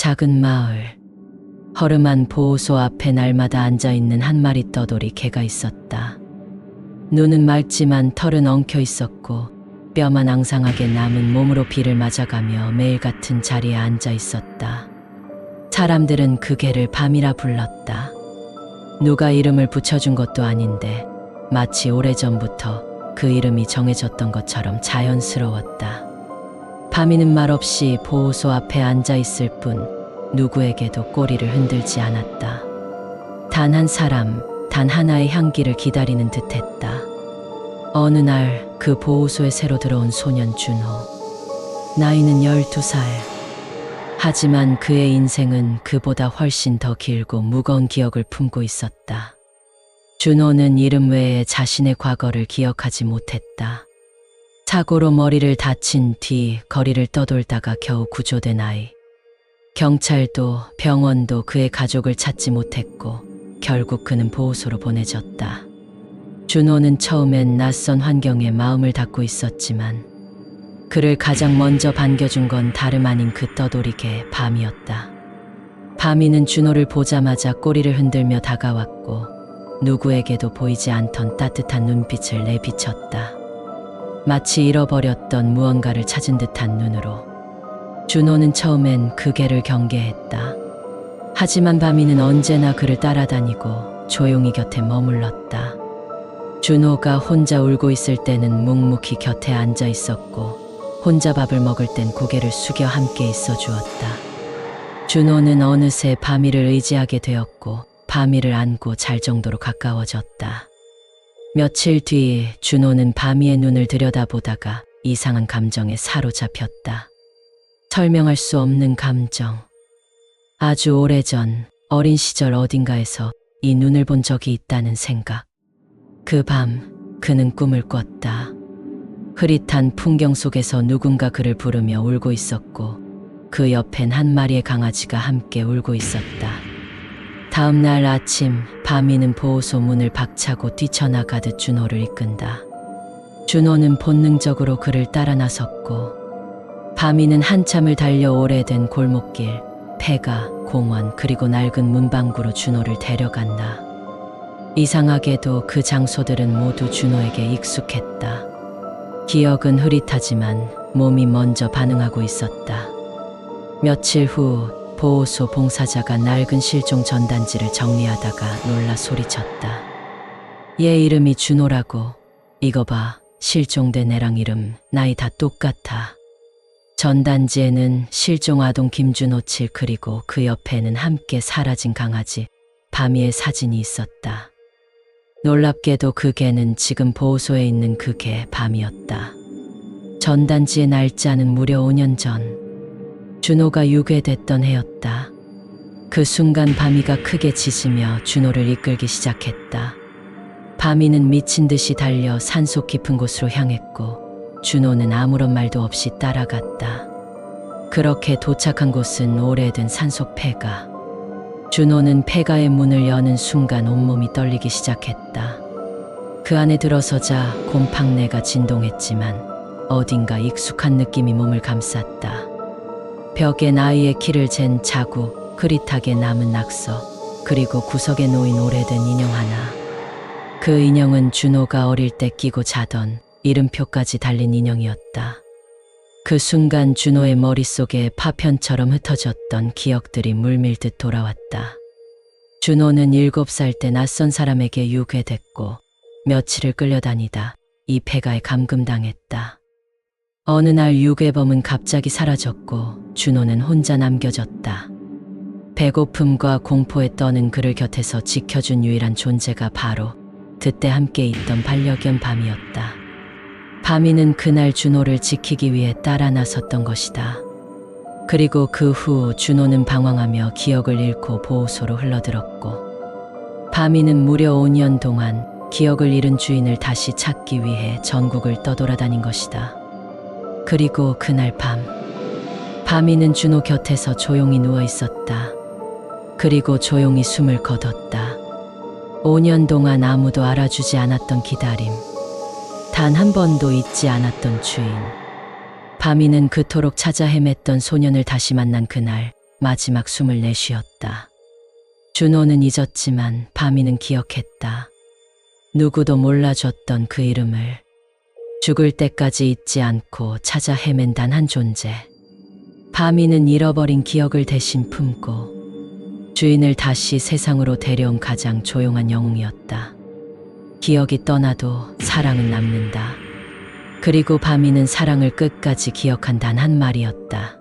작은 마을. 허름한 보호소 앞에 날마다 앉아있는 한 마리 떠돌이 개가 있었다. 눈은 맑지만 털은 엉켜 있었고 뼈만 앙상하게 남은 몸으로 비를 맞아가며 매일 같은 자리에 앉아 있었다. 사람들은 그 개를 밤이라 불렀다. 누가 이름을 붙여준 것도 아닌데 마치 오래전부터 그 이름이 정해졌던 것처럼 자연스러웠다. 밤이는 말없이 보호소 앞에 앉아 있을 뿐 누구에게도 꼬리를 흔들지 않았다. 단 한 사람, 단 하나의 향기를 기다리는 듯했다. 어느 날 그 보호소에 새로 들어온 소년 준호. 나이는 12살. 하지만 그의 인생은 그보다 훨씬 더 길고 무거운 기억을 품고 있었다. 준호는 이름 외에 자신의 과거를 기억하지 못했다. 사고로 머리를 다친 뒤 거리를 떠돌다가 겨우 구조된 아이. 경찰도 병원도 그의 가족을 찾지 못했고 결국 그는 보호소로 보내졌다. 준호는 처음엔 낯선 환경에 마음을 닫고 있었지만 그를 가장 먼저 반겨준 건 다름 아닌 그 떠돌이 개 밤이었다. 밤이는 준호를 보자마자 꼬리를 흔들며 다가왔고 누구에게도 보이지 않던 따뜻한 눈빛을 내비쳤다. 마치 잃어버렸던 무언가를 찾은 듯한 눈으로. 준호는 처음엔 그 개를 경계했다. 하지만 밤이는 언제나 그를 따라다니고 조용히 곁에 머물렀다. 준호가 혼자 울고 있을 때는 묵묵히 곁에 앉아 있었고 혼자 밥을 먹을 땐 고개를 숙여 함께 있어 주었다. 준호는 어느새 밤이를 의지하게 되었고 밤이를 안고 잘 정도로 가까워졌다. 며칠 뒤 준호는 밤이의 눈을 들여다보다가 이상한 감정에 사로잡혔다. 설명할 수 없는 감정. 아주 오래전 어린 시절 어딘가에서 이 눈을 본 적이 있다는 생각. 그 밤 그는 꿈을 꿨다. 흐릿한 풍경 속에서 누군가 그를 부르며 울고 있었고 그 옆엔 한 마리의 강아지가 함께 울고 있었다. 다음 날 아침 밤이는 보호소 문을 박차고 뛰쳐나가듯 준호를 이끈다. 준호는 본능적으로 그를 따라 나섰고 밤이는 한참을 달려 오래된 골목길, 폐가, 공원 그리고 낡은 문방구로 준호를 데려간다. 이상하게도 그 장소들은 모두 준호에게 익숙했다. 기억은 흐릿하지만 몸이 먼저 반응하고 있었다. 며칠 후 보호소 봉사자가 낡은 실종 전단지를 정리하다가 놀라 소리쳤다. 얘 이름이 준호라고. 이거 봐, 실종된 애랑 이름, 나이 다 똑같아. 전단지에는 실종 아동 김준호 7 그리고 그 옆에는 함께 사라진 강아지 밤이의 사진이 있었다. 놀랍게도 그 개는 지금 보호소에 있는 그 개 밤이었다. 전단지의 날짜는 무려 5년 전. 준호가 유괴됐던 해였다. 그 순간 밤이가 크게 짖으며 준호를 이끌기 시작했다. 밤이는 미친 듯이 달려 산속 깊은 곳으로 향했고 준호는 아무런 말도 없이 따라갔다. 그렇게 도착한 곳은 오래된 산속 폐가. 준호는 폐가의 문을 여는 순간 온몸이 떨리기 시작했다. 그 안에 들어서자 곰팡내가 진동했지만 어딘가 익숙한 느낌이 몸을 감쌌다. 벽엔 아이의 키를 잰 자국, 흐릿하게 남은 낙서, 그리고 구석에 놓인 오래된 인형 하나. 그 인형은 준호가 어릴 때 끼고 자던 이름표까지 달린 인형이었다. 그 순간 준호의 머릿속에 파편처럼 흩어졌던 기억들이 물밀듯 돌아왔다. 준호는 7살 때 낯선 사람에게 유괴됐고 며칠을 끌려다니다 이 폐가에 감금당했다. 어느 날 유괴범은 갑자기 사라졌고 준호는 혼자 남겨졌다. 배고픔과 공포에 떠는 그를 곁에서 지켜준 유일한 존재가 바로 그때 함께 있던 반려견 밤이었다. 밤이는 그날 준호를 지키기 위해 따라 나섰던 것이다. 그리고 그 후 준호는 방황하며 기억을 잃고 보호소로 흘러들었고 밤이는 무려 5년 동안 기억을 잃은 주인을 다시 찾기 위해 전국을 떠돌아다닌 것이다. 그리고 그날 밤 밤이는 준호 곁에서 조용히 누워 있었다. 그리고 조용히 숨을 거뒀다. 5년 동안 아무도 알아주지 않았던 기다림. 단 한 번도 잊지 않았던 주인. 밤이는 그토록 찾아 헤맸던 소년을 다시 만난 그날 마지막 숨을 내쉬었다. 준호는 잊었지만 바미는 기억했다. 누구도 몰라줬던 그 이름을. 죽을 때까지 잊지 않고 찾아 헤맨 단 한 존재. 바미는 잃어버린 기억을 대신 품고 주인을 다시 세상으로 데려온 가장 조용한 영웅이었다. 기억이 떠나도 사랑은 남는다. 그리고 바미는 사랑을 끝까지 기억한 단 한 말이었다.